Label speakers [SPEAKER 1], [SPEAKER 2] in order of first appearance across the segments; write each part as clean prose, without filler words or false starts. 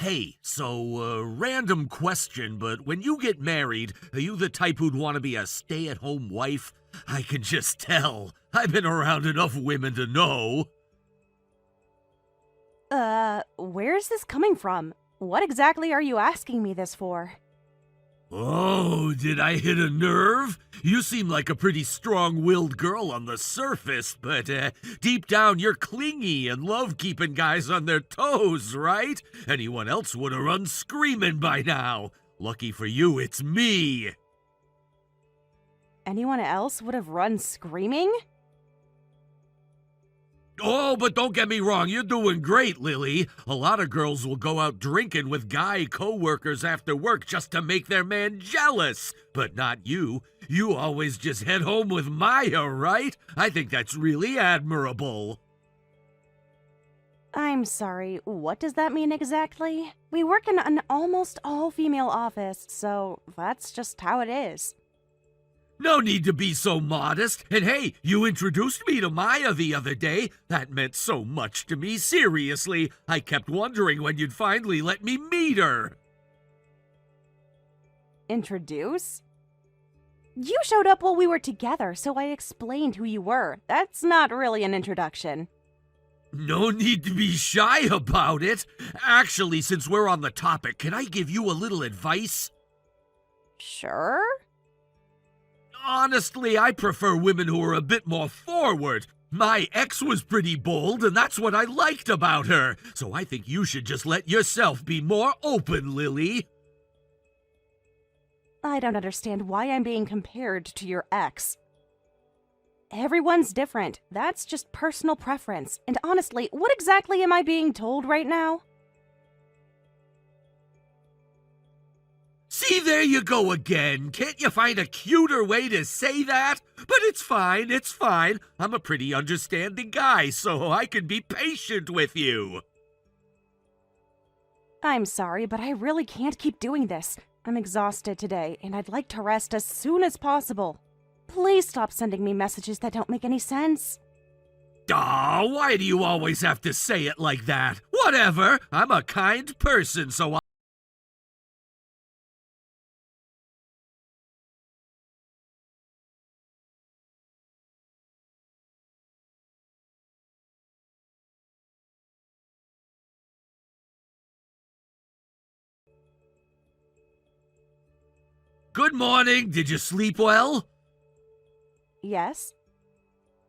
[SPEAKER 1] Hey, so, random question, but when you get married, are you the type who'd want to be a stay-at-home wife? I can just tell. I've been around enough women to know.
[SPEAKER 2] Where is this coming from? What exactly are you asking me this for?
[SPEAKER 1] Oh, did I hit a nerve? You seem like a pretty strong-willed girl on the surface, but deep down you're clingy and love keeping guys on their toes, right? Anyone else would have run screaming by now. Lucky for you, it's me.
[SPEAKER 2] Anyone else would have run screaming?
[SPEAKER 1] Oh, but don't get me wrong, you're doing great, Lily. A lot of girls will go out drinking with guy co-workers after work just to make their man jealous. But not you. You always just head home with Maya, right? I think that's really admirable.
[SPEAKER 2] I'm sorry, what does that mean exactly? We work in an almost all-female office, so that's just how it is.
[SPEAKER 1] No need to be so modest. And hey, you introduced me to Maya the other day. That meant so much to me, seriously. I kept wondering when you'd finally let me meet her.
[SPEAKER 2] Introduce? You showed up while we were together, so I explained who you were. That's not really an introduction.
[SPEAKER 1] No need to be shy about it. Actually, since we're on the topic, can I give you a little advice?
[SPEAKER 2] Sure?
[SPEAKER 1] Honestly, I prefer women who are a bit more forward. My ex was pretty bold, and that's what I liked about her. So I think you should just let yourself be more open, Lily.
[SPEAKER 2] I don't understand why I'm being compared to your ex. Everyone's different. That's just personal preference. And honestly, what exactly am I being told right now?
[SPEAKER 1] See, there you go again. Can't you find a cuter way to say that? But it's fine, it's fine. I'm a pretty understanding guy, so I can be patient with you.
[SPEAKER 2] I'm sorry, but I really can't keep doing this. I'm exhausted today, and I'd like to rest as soon as possible. Please stop sending me messages that don't make any sense.
[SPEAKER 1] Aw, why do you always have to say it like that? Whatever, I'm a kind person, so Good morning, did you sleep well?
[SPEAKER 2] Yes?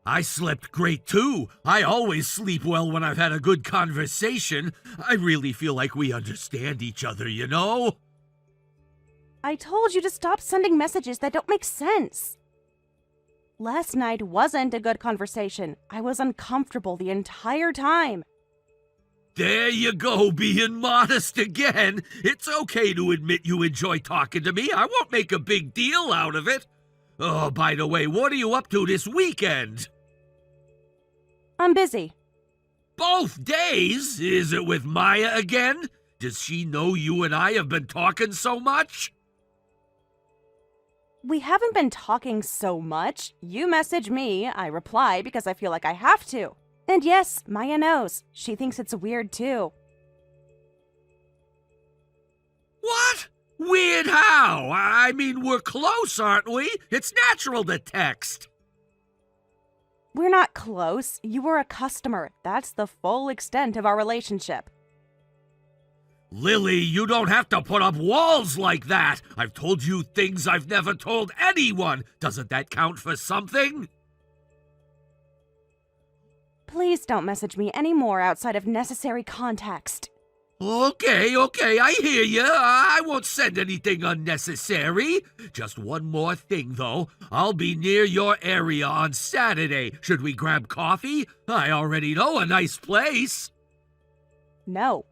[SPEAKER 1] I slept great too. I always sleep well when I've had a good conversation. I really feel like we understand each other, you know?
[SPEAKER 2] I told you to stop sending messages that don't make sense. Last night wasn't a good conversation. I was uncomfortable the entire time.
[SPEAKER 1] There you go, being modest again. It's okay to admit you enjoy talking to me. I won't make a big deal out of it. Oh, by the way, what are you up to this weekend?
[SPEAKER 2] I'm busy.
[SPEAKER 1] Both days? Is it with Maya again? Does she know you and I have been talking so much?
[SPEAKER 2] We haven't been talking so much. You message me, I reply because I feel like I have to. And yes, Maya knows. She thinks it's weird too.
[SPEAKER 1] What? Weird how? I mean, we're close, aren't we? It's natural to text.
[SPEAKER 2] We're not close. You were a customer. That's the full extent of our relationship.
[SPEAKER 1] Lily, you don't have to put up walls like that. I've told you things I've never told anyone. Doesn't that count for something?
[SPEAKER 2] Please don't message me anymore outside of necessary context.
[SPEAKER 1] Okay, I hear you. I won't send anything unnecessary. Just one more thing, though. I'll be near your area on Saturday. Should we grab coffee? I already know a nice place.
[SPEAKER 2] No.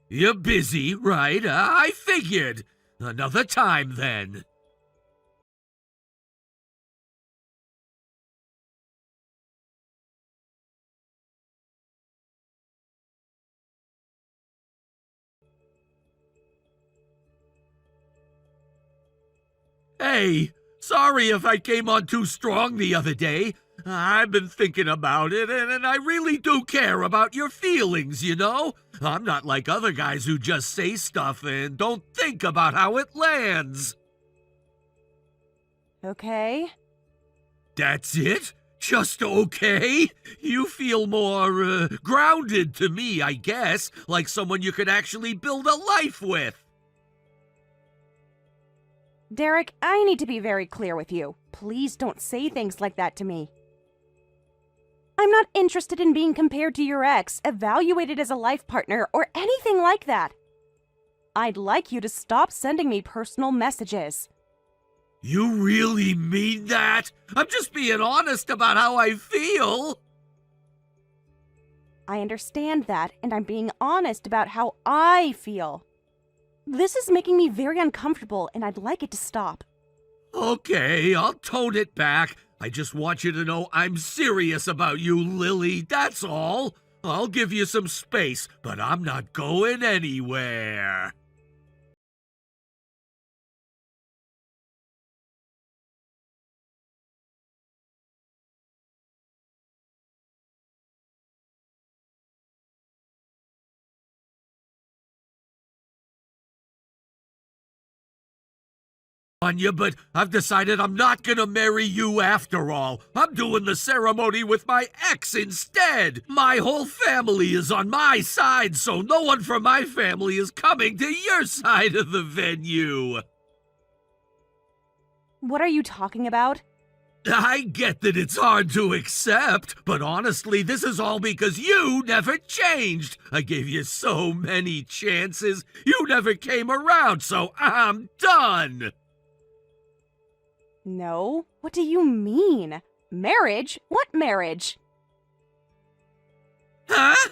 [SPEAKER 1] You're busy, right? I figured. Another time, then. Hey, sorry if I came on too strong the other day. I've been thinking about it, and I really do care about your feelings, you know? I'm not like other guys who just say stuff and don't think about how it lands.
[SPEAKER 2] Okay.
[SPEAKER 1] That's it? Just okay? You feel more, grounded to me, I guess, like someone you could actually build a life with.
[SPEAKER 2] Derek, I need to be very clear with you. Please don't say things like that to me. I'm not interested in being compared to your ex, evaluated as a life partner, or anything like that. I'd like you to stop sending me personal messages.
[SPEAKER 1] You really mean that? I'm just being honest about how I feel.
[SPEAKER 2] I understand that, and I'm being honest about how I feel. This is making me very uncomfortable, and I'd like it to stop.
[SPEAKER 1] Okay, I'll tone it back. I just want you to know I'm serious about you, Lily, that's all. I'll give you some space, but I'm not going anywhere. On you, but I've decided I'm not gonna marry you after all. I'm doing the ceremony with my ex instead. My whole family is on my side, so no one from my family is coming to your side of the venue.
[SPEAKER 2] What are you talking about?
[SPEAKER 1] I get that it's hard to accept, but honestly, this is all because you never changed. I gave you so many chances. You never came around, so I'm done.
[SPEAKER 2] No. What do you mean? Marriage? What marriage?
[SPEAKER 1] Huh?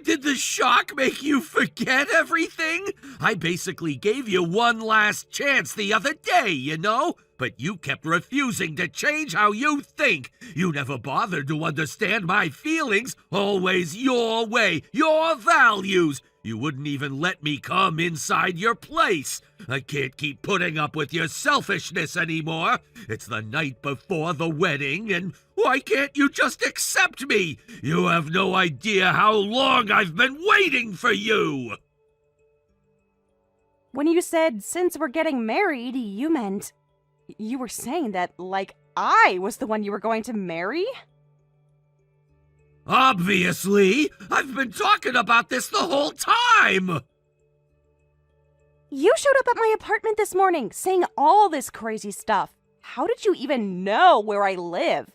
[SPEAKER 1] Did the shock make you forget everything? I basically gave you one last chance the other day, you know? But you kept refusing to change how you think. You never bothered to understand my feelings. Always your way, your values. You wouldn't even let me come inside your place. I can't keep putting up with your selfishness anymore. It's the night before the wedding, and why can't you just accept me? You have no idea how long I've been waiting for you.
[SPEAKER 2] When you said, since we're getting married, you meant... You were saying that, like, I was the one you were going to marry?
[SPEAKER 1] Obviously! I've been talking about this the whole time!
[SPEAKER 2] You showed up at my apartment this morning, saying all this crazy stuff. How did you even know where I live?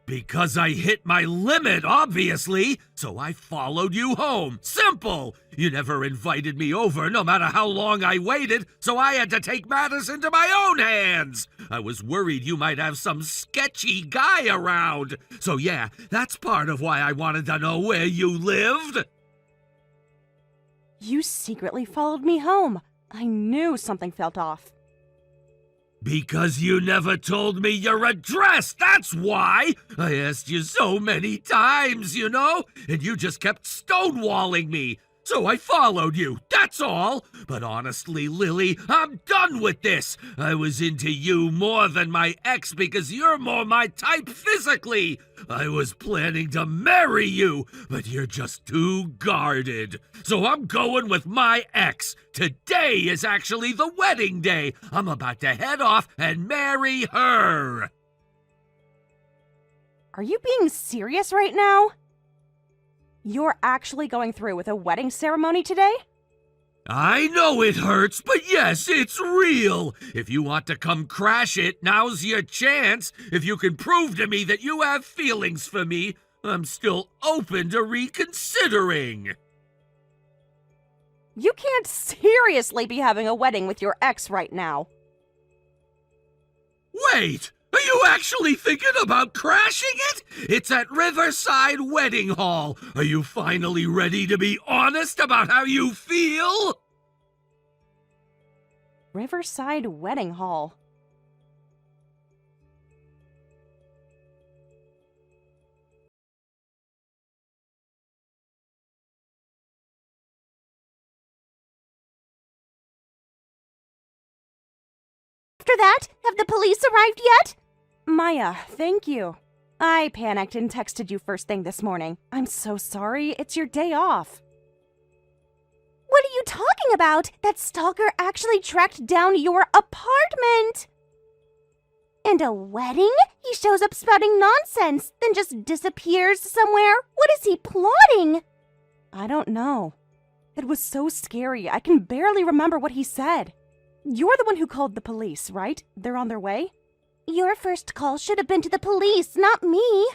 [SPEAKER 1] Because I hit my limit, obviously, so I followed you home. Simple! You never invited me over, no matter how long I waited, so I had to take matters into my own hands. I was worried you might have some sketchy guy around. So yeah, that's part of why I wanted to know where you lived.
[SPEAKER 2] You secretly followed me home. I knew something felt off.
[SPEAKER 1] Because you never told me your address, that's why! I asked you so many times, you know? And you just kept stonewalling me. So I followed you, that's all. But honestly, Lily, I'm done with this. I was into you more than my ex because you're more my type physically. I was planning to marry you, but you're just too guarded. So I'm going with my ex. Today is actually the wedding day. I'm about to head off and marry her.
[SPEAKER 2] Are you being serious right now? You're actually going through with a wedding ceremony today?
[SPEAKER 1] I know it hurts, but yes, it's real. If you want to come crash it, now's your chance. If you can prove to me that you have feelings for me, I'm still open to reconsidering.
[SPEAKER 2] You can't seriously be having a wedding with your ex right now.
[SPEAKER 1] Wait! Are you actually thinking about crashing it? It's at Riverside Wedding Hall. Are you finally ready to be honest about how you feel?
[SPEAKER 2] Riverside Wedding Hall. after that? Have the police arrived yet? Maya, thank you. I panicked and texted you first thing this morning. I'm so sorry. It's your day off. What are you talking about? That stalker actually tracked down your apartment! And a wedding? He shows up spouting nonsense, then just disappears somewhere? What is he plotting? I don't know. It was so scary, I can barely remember what he said. You're the one who called the police, right? They're on their way? Your first call should have been to the police, not me.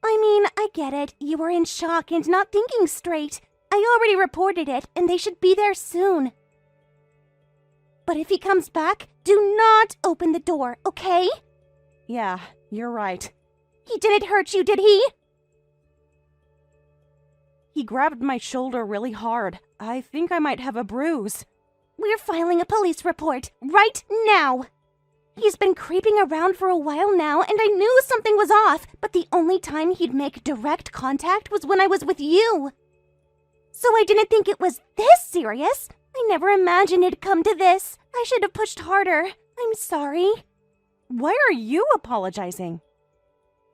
[SPEAKER 2] I mean, I get it. You were in shock and not thinking straight. I already reported it, and they should be there soon. But if he comes back, do not open the door, okay? Yeah, you're right. He didn't hurt you, did he? He grabbed my shoulder really hard. I think I might have a bruise. We're filing a police report right now. He's been creeping around for a while now, and I knew something was off, but the only time he'd make direct contact was when I was with you. So I didn't think it was this serious. I never imagined it'd come to this. I should have pushed harder. I'm sorry. Why are you apologizing?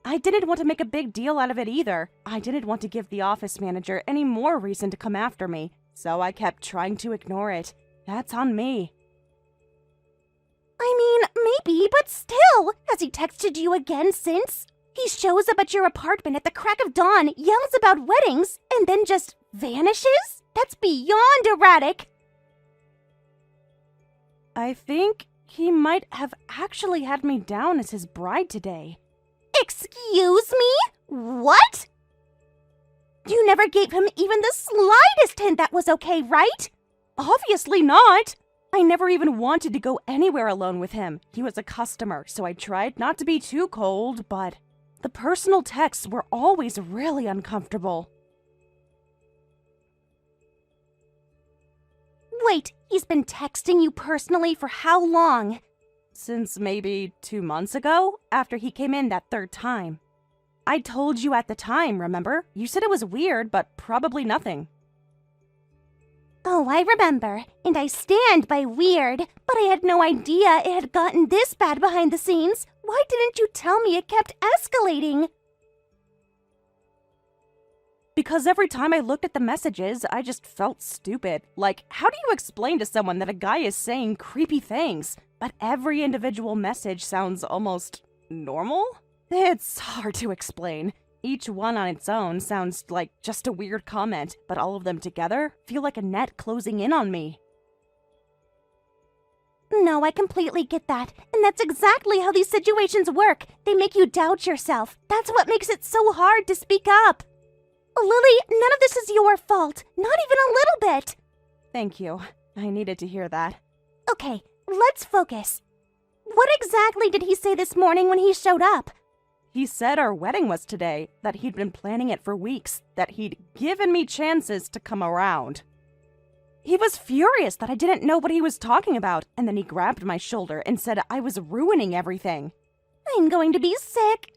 [SPEAKER 2] I didn't want to make a big deal out of it either. I didn't want to give the office manager any more reason to come after me, so I kept trying to ignore it. That's on me. I mean, maybe, but still. Has he texted you again since? He shows up at your apartment at the crack of dawn, yells about weddings, and then just vanishes? That's beyond erratic. I think he might have actually had me down as his bride today. Excuse me? What? You never gave him even the slightest hint that was okay, right? Obviously not. I never even wanted to go anywhere alone with him. He was a customer, so I tried not to be too cold, but the personal texts were always really uncomfortable. Wait, he's been texting you personally for how long? Since maybe 2 months ago, after he came in that third time. I told you at the time, remember? You said it was weird, but probably nothing. Oh, I remember, and I stand by weird, but I had no idea it had gotten this bad behind the scenes. Why didn't you tell me it kept escalating? Because every time I looked at the messages, I just felt stupid. Like, how do you explain to someone that a guy is saying creepy things, but every individual message sounds almost normal? It's hard to explain. Each one on its own sounds like just a weird comment, but all of them together feel like a net closing in on me. No, I completely get that. And that's exactly how these situations work. They make you doubt yourself. That's what makes it so hard to speak up. Lily, none of this is your fault. Not even a little bit. Thank you. I needed to hear that. Okay, let's focus. What exactly did he say this morning when he showed up? He said our wedding was today, that he'd been planning it for weeks, that he'd given me chances to come around. He was furious that I didn't know what he was talking about, and then he grabbed my shoulder and said I was ruining everything. I'm going to be sick.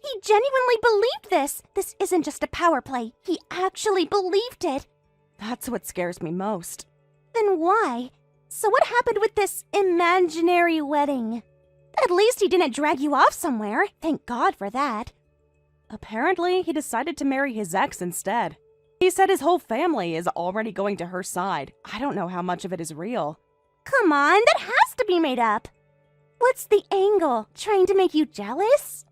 [SPEAKER 2] He genuinely believed this. This isn't just a power play. He actually believed it. That's what scares me most. Then why? So what happened with this imaginary wedding? At least he didn't drag you off somewhere. Thank God for that. Apparently, he decided to marry his ex instead. He said his whole family is already going to her side. I don't know how much of it is real. Come on, that has to be made up. What's the angle? Trying to make you jealous?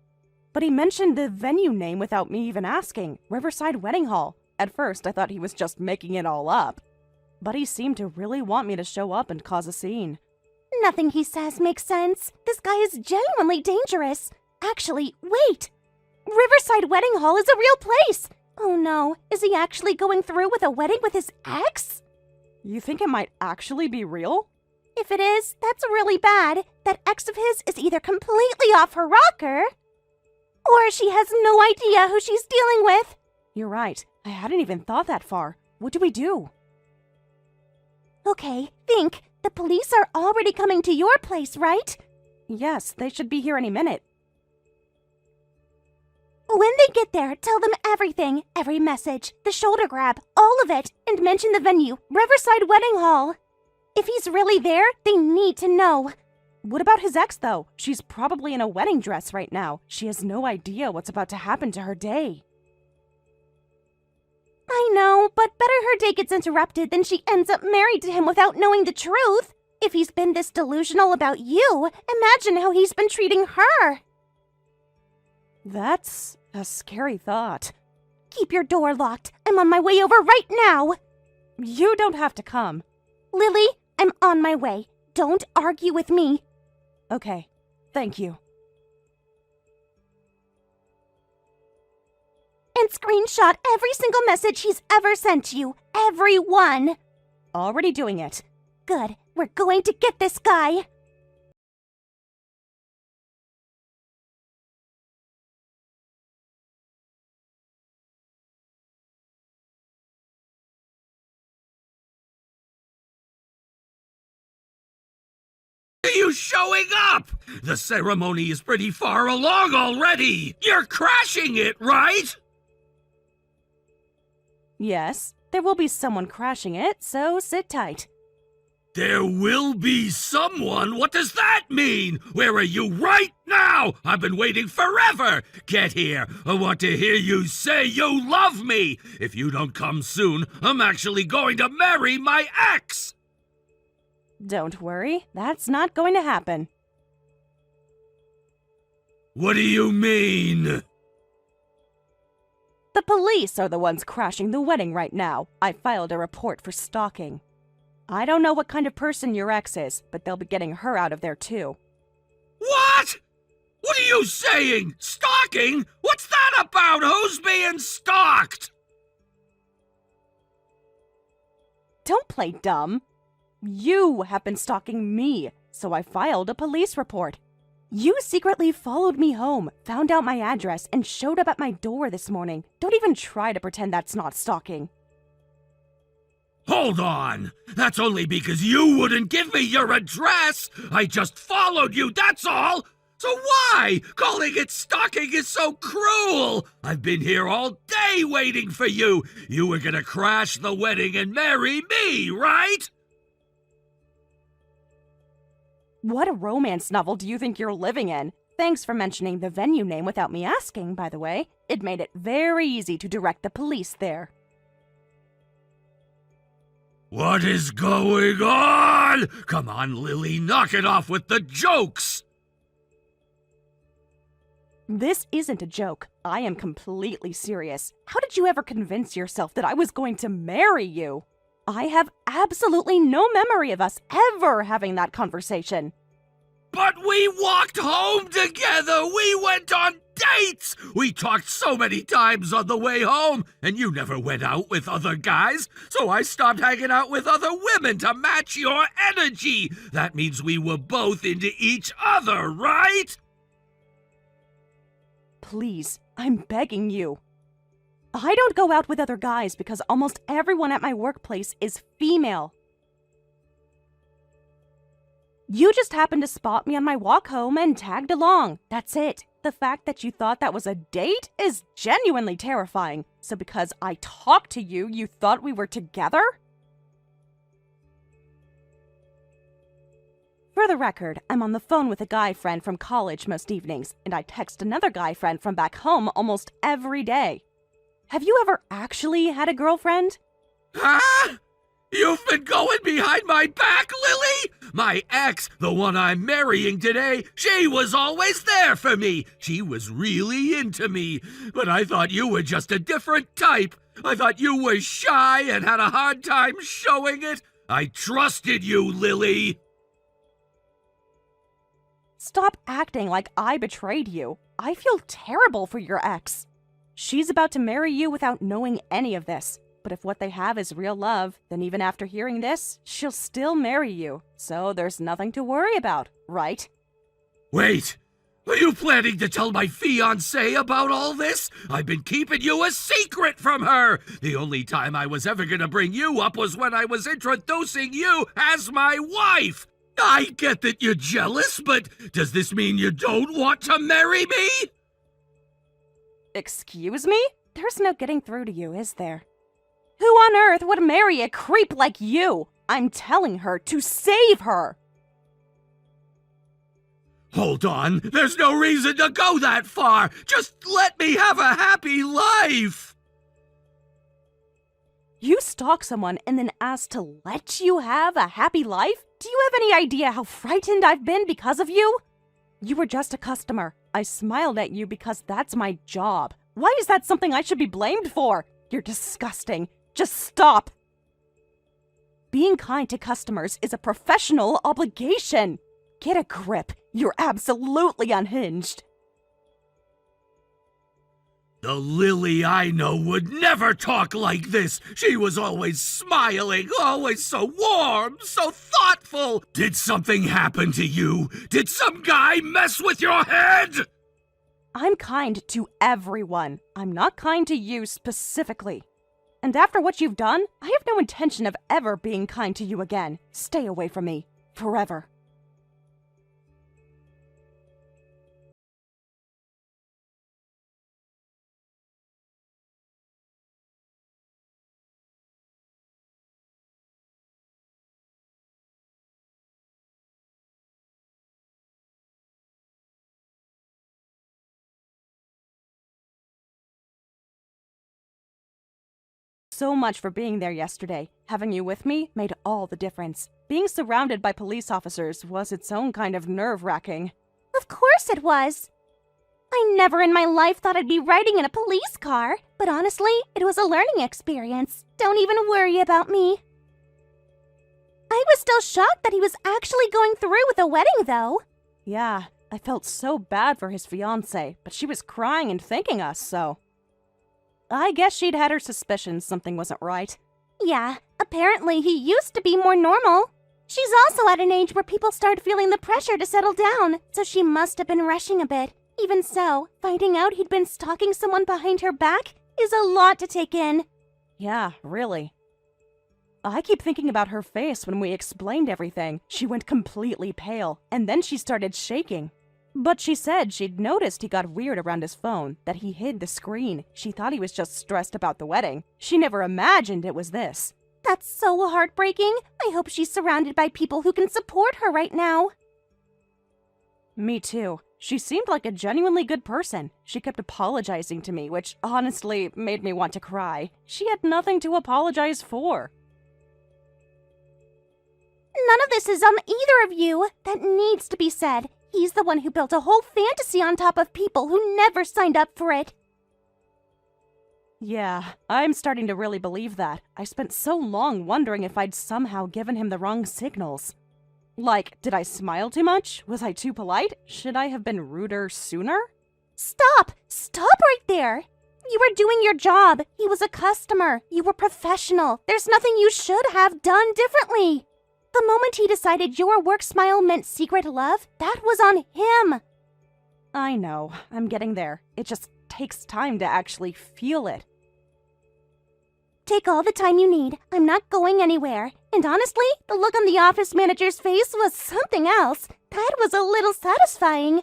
[SPEAKER 2] But he mentioned the venue name without me even asking. Riverside Wedding Hall. At first, I thought he was just making it all up. But he seemed to really want me to show up and cause a scene. Nothing he says makes sense. This guy is genuinely dangerous. Actually, wait. Riverside Wedding Hall is a real place. Oh no, is he actually going through with a wedding with his ex? You think it might actually be real? If it is, that's really bad. That ex of his is either completely off her rocker, or she has no idea who she's dealing with. You're right. I hadn't even thought that far. What do we do? Okay, think. The police are already coming to your place, right? Yes, they should be here any minute. When they get there, tell them everything, every message, the shoulder grab, all of it, and mention the venue, Riverside Wedding Hall. If he's really there, they need to know. What about his ex, though? She's probably in a wedding dress right now. She has no idea what's about to happen to her day. I know, but better her day gets interrupted than she ends up married to him without knowing the truth. If he's been this delusional about you, imagine how he's been treating her. That's a scary thought. Keep your door locked. I'm on my way over right now. You don't have to come. Lily, I'm on my way. Don't argue with me. Okay, thank you. And screenshot every single message he's ever sent you. Every one. Already doing it. Good. We're going to get this guy.
[SPEAKER 1] Are you showing up? The ceremony is pretty far along already. You're crashing it, right?
[SPEAKER 2] Yes, there will be someone crashing it, so sit tight.
[SPEAKER 1] There will be someone? What does that mean? Where are you right now? I've been waiting forever. Get here. I want to hear you say you love me. If you don't come soon, I'm actually going to marry my ex.
[SPEAKER 2] Don't worry, that's not going to happen.
[SPEAKER 1] What do you mean?
[SPEAKER 2] The police are the ones crashing the wedding right now. I filed a report for stalking. I don't know what kind of person your ex is, but they'll be getting her out of there too.
[SPEAKER 1] What? What are you saying? Stalking? What's that about? Who's being stalked?
[SPEAKER 2] Don't play dumb. You have been stalking me, so I filed a police report. You secretly followed me home, found out my address, and showed up at my door this morning. Don't even try to pretend that's not stalking.
[SPEAKER 1] Hold on! That's only because you wouldn't give me your address! I just followed you, that's all! So why? Calling it stalking is so cruel! I've been here all day waiting for you! You were gonna crash the wedding and marry me, right?
[SPEAKER 2] What romance novel do you think you're living in? Thanks for mentioning the venue name without me asking, by the way. It made it very easy to direct the police there.
[SPEAKER 1] What is going on? Come on, Lily, knock it off with the jokes!
[SPEAKER 2] This isn't a joke. I am completely serious. How did you ever convince yourself that I was going to marry you? I have absolutely no memory of us ever having that conversation.
[SPEAKER 1] But we walked home together! We went on dates! We talked so many times on the way home, and you never went out with other guys, so I stopped hanging out with other women to match your energy! That means we were both into each other, right?
[SPEAKER 2] Please, I'm begging you. I don't go out with other guys because almost everyone at my workplace is female. You just happened to spot me on my walk home and tagged along. That's it. The fact that you thought that was a date is genuinely terrifying. So because I talked to you, you thought we were together? For the record, I'm on the phone with a guy friend from college most evenings, and I text another guy friend from back home almost every day. Have you ever actually had a girlfriend?
[SPEAKER 1] Huh? You've been going behind my back, Lily? My ex, the one I'm marrying today, she was always there for me. She was really into me. But I thought you were just a different type. I thought you were shy and had a hard time showing it. I trusted you, Lily.
[SPEAKER 2] Stop acting like I betrayed you. I feel terrible for your ex. She's about to marry you without knowing any of this. But if what they have is real love, then even after hearing this, she'll still marry you. So there's nothing to worry about, right?
[SPEAKER 1] Wait, are you planning to tell my fiancée about all this? I've been keeping you a secret from her. The only time I was ever gonna bring you up was when I was introducing you as my wife. I get that you're jealous, but does this mean you don't want to marry me?
[SPEAKER 2] Excuse me? There's no getting through to you, is there? Who on earth would marry a creep like you? I'm telling her to save her.
[SPEAKER 1] Hold on, there's no reason to go that far. Just let me have a happy life.
[SPEAKER 2] You stalk someone and then ask to let you have a happy life? Do you have any idea how frightened I've been because of you? You were just a customer. I smiled at you because that's my job. Why is that something I should be blamed for? You're disgusting. Just stop. Being kind to customers is a professional obligation. Get a grip. You're absolutely unhinged.
[SPEAKER 1] The Lily I know would never talk like this. She was always smiling, always so warm, so thoughtful. Did something happen to you? Did some guy mess with your head?
[SPEAKER 2] I'm kind to everyone. I'm not kind to you specifically. And after what you've done, I have no intention of ever being kind to you again. Stay away from me. Forever. So much for being there yesterday. Having you with me made all the difference. Being surrounded by police officers was its own kind of nerve-wracking. Of course it was. I never in my life thought I'd be riding in a police car, but honestly, it was a learning experience. Don't even worry about me. I was still shocked that he was actually going through with the wedding, though. Yeah, I felt so bad for his fiancée, but she was crying and thanking us, so... I guess she'd had her suspicions something wasn't right. Yeah, apparently he used to be more normal. She's also at an age where people start feeling the pressure to settle down, so she must have been rushing a bit. Even so, finding out he'd been stalking someone behind her back is a lot to take in. Yeah, really. I keep thinking about her face when we explained everything. She went completely pale, and then she started shaking. But she said she'd noticed he got weird around his phone, that he hid the screen. She thought he was just stressed about the wedding. She never imagined it was this. That's so heartbreaking. I hope she's surrounded by people who can support her right now. Me too. She seemed like a genuinely good person. She kept apologizing to me, which honestly made me want to cry. She had nothing to apologize for. None of this is on either of you. That needs to be said. He's the one who built a whole fantasy on top of people who never signed up for it. Yeah, I'm starting to really believe that. I spent so long wondering if I'd somehow given him the wrong signals. Like, did I smile too much? Was I too polite? Should I have been ruder sooner? Stop! Stop right there! You were doing your job. He was a customer. You were professional. There's nothing you should have done differently. The moment he decided your work smile meant secret love, that was on him. I know. I'm getting there. It just takes time to actually feel it. Take all the time you need. I'm not going anywhere. And honestly, the look on the office manager's face was something else. That was a little satisfying.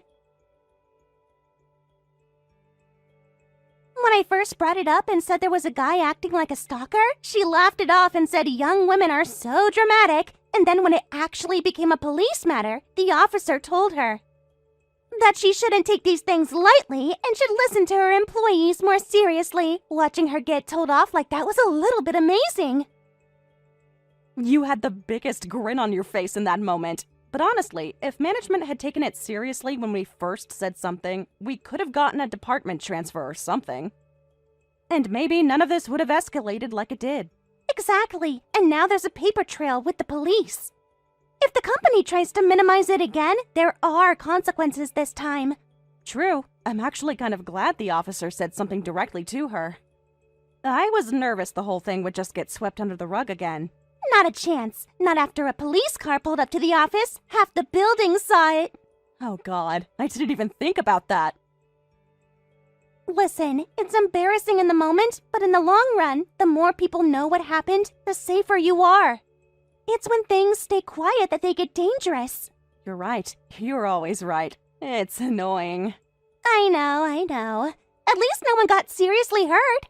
[SPEAKER 2] When I first brought it up and said there was a guy acting like a stalker, she laughed it off and said young women are so dramatic. And then when it actually became a police matter, the officer told her that she shouldn't take these things lightly and should listen to her employees more seriously. Watching her get told off like that was a little bit amazing. You had the biggest grin on your face in that moment. But honestly, if management had taken it seriously when we first said something, we could have gotten a department transfer or something. And maybe none of this would have escalated like it did. Exactly, and now there's a paper trail with the police. If the company tries to minimize it again, there are consequences this time. True, I'm actually kind of glad the officer said something directly to her. I was nervous the whole thing would just get swept under the rug again. Not a chance. Not after a police car pulled up to the office. Half the building saw it. Oh God, I didn't even think about that. Listen, it's embarrassing in the moment, but in the long run, the more people know what happened, the safer you are. It's when things stay quiet that they get dangerous. You're right. You're always right. It's annoying. I know. At least no one got seriously hurt.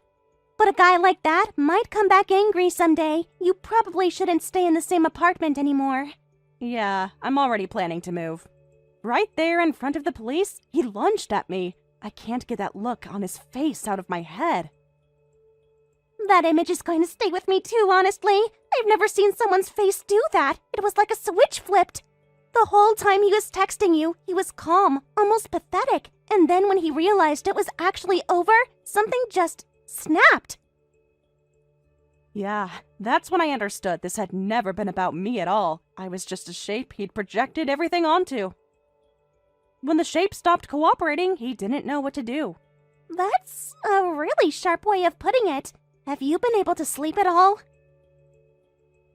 [SPEAKER 2] But a guy like that might come back angry someday. You probably shouldn't stay in the same apartment anymore. Yeah, I'm already planning to move. Right there in front of the police, he lunged at me. I can't get that look on his face out of my head. That image is going to stay with me too, honestly. I've never seen someone's face do that. It was like a switch flipped. The whole time he was texting you, he was calm, almost pathetic. And then when he realized it was actually over, something just snapped. Yeah, that's when I understood this had never been about me at all. I was just a shape he'd projected everything onto. When the shape stopped cooperating, he didn't know what to do. That's a really sharp way of putting it. Have you been able to sleep at all?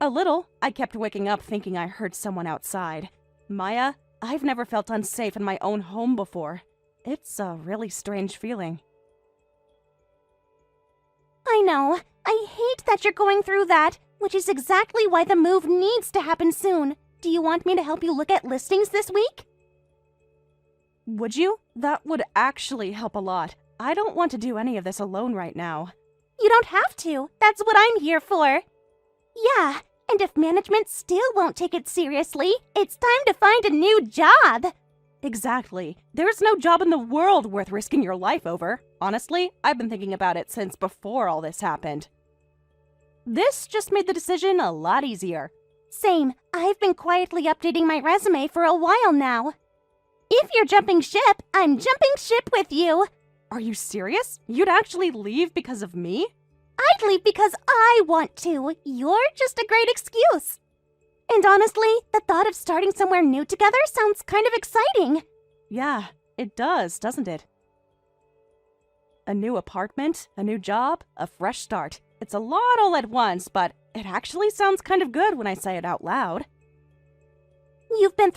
[SPEAKER 2] A little. I kept waking up thinking I heard someone outside. Maya, I've never felt unsafe in my own home before. It's a really strange feeling. I know. I hate that you're going through that, which is exactly why the move needs to happen soon. Do you want me to help you look at listings this week? Would you? That would actually help a lot. I don't want to do any of this alone right now. You don't have to. That's what I'm here for. Yeah, and if management still won't take it seriously, it's time to find a new job. Exactly. There's no job in the world worth risking your life over. Honestly, I've been thinking about it since before all this happened. This just made the decision a lot easier. Same. I've been quietly updating my resume for a while now. If you're jumping ship, I'm jumping ship with you. Are you serious? You'd actually leave because of me? I'd leave because I want to. You're just a great excuse. And honestly, the thought of starting somewhere new together sounds kind of exciting. Yeah, it does, doesn't it? A new apartment, a new job, a fresh start. It's a lot all at once, but it actually sounds kind of good when I say it out loud. You've been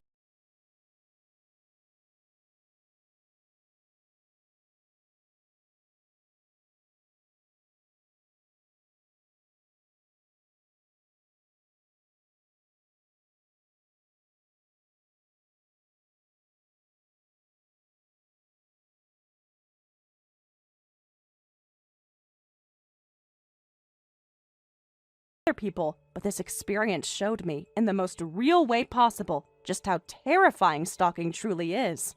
[SPEAKER 2] people, but this experience showed me, in the most real way possible, just how terrifying stalking truly is.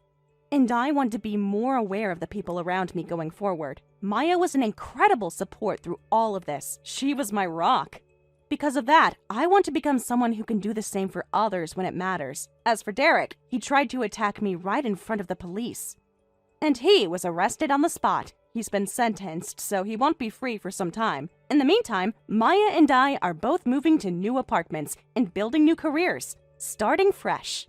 [SPEAKER 2] And I want to be more aware of the people around me going forward. Maya was an incredible support through all of this. She was my rock. Because of that, I want to become someone who can do the same for others when it matters. As for Derek, he tried to attack me right in front of the police. And he was arrested on the spot. He's been sentenced, so he won't be free for some time. In the meantime, Maya and I are both moving to new apartments and building new careers, starting fresh.